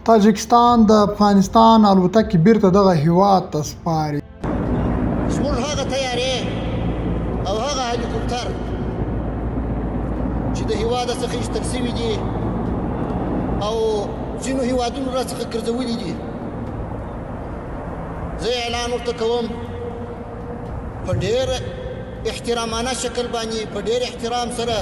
تاجکستان د افغانستان الوتکې بیرته دغه هیواد ته سپاري. زموږ هغه طیارې او هغه هلیکوپټر چې د هیواده څخه ایستل سوي دي او ځینو هیوادونو راڅخه ګرځولي دي، زه اعلان ورته کوم په ډېر احترامانه شکل باندې، په ډېر احترام سره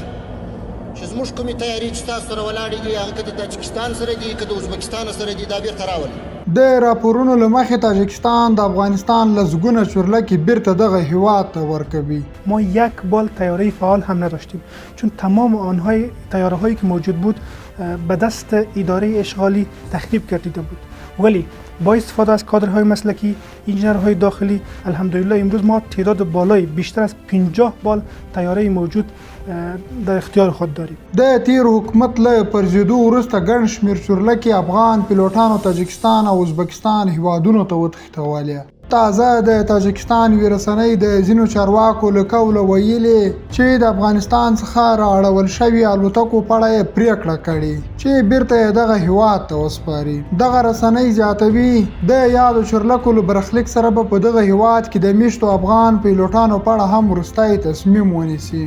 چې زموږ کومې تیارې چې تاسو سره ولاړې دي هغه که د تاجکستان سره دي که د ازبکستان سره دي دا بیرته راولي. د راپورونو له مخې تاجکستان د افغانستان لزگونه چورلکې بیرته دغه هیواد ته ورکوي. ما یک بال طیاره فعال هم نداشتیم چون تمام آنهای طیاره هایی که موجود بود به دست اداره اشغالی تخریب گردیده بود، ولی با استفاده از کادرهای مسلکی، انجینرهای داخلی، الحمدلله امروز ما تعداد بالای بیشتر از 50 بال طیاره موجود در اختیار خود داریم. د تیر حکومت له پرځېدو وروسته ګڼ شمېر چورلکې افغان پیلوټانو تاجکستان او ازبکستان هیوادونو ته وتښتولې. تازه د تاجکستان یوې رسنۍ د ځینو چارواکو له قوله ویلي چې د افغانستان څخه رااړول شوي الوتکو په اړه یې پریکړه کړې چې بیرته یې دغه هیواد ته وسپاري. دغه رسنۍ زیاتوي د یادو چورلکو له برخلیک سره به په دغه هیواد کې د میشتو افغان پیلوټانو په اړه هم وروستی تصمیم ونیسي.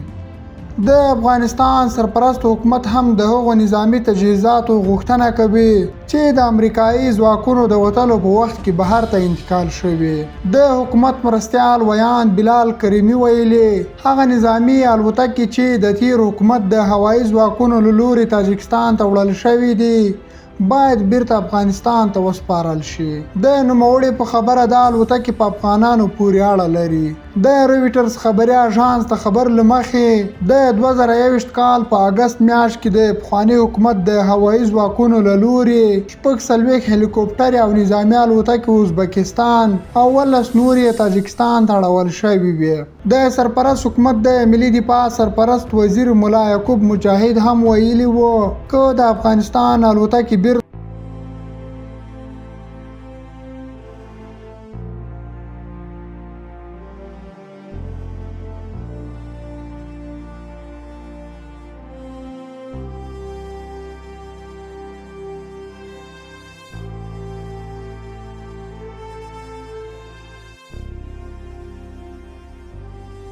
د افغانستان سرپرست حکومت هم د هغو نظامی تجهیزاتو غوښتنه کوي چې د امریکایي ځواکونو د وتلو په وخت کې بهر ته انتقال شوي. د حکومت مرستیال ویان بلال کریمي ویلي هغه نظامی الوتکې چې د تیر حکومت د هوایي ځواکونو له لوري تاجکستان ته وړل شوي دي باید بیرته افغانستان ته وسپارل شي. د نوموړي په خبره د الوتکې په افغانانو پورې اړه لري. د رویټرز خبري اژانس د خبر له مخې د 2021 کال په اگست میاشت کې د پخواني حکومت د هوایي ځواکونو له لوري 46 هلیکوپټر او نظامي الوتکې ازبکستان او 19 نورې تاجکستان ته اړول شوي وي. د سرپرست حکومت د ملي دفاع سرپرست وزیر ملا یعقوب مجاهد هم ویلي وو که د افغانستان الوتکې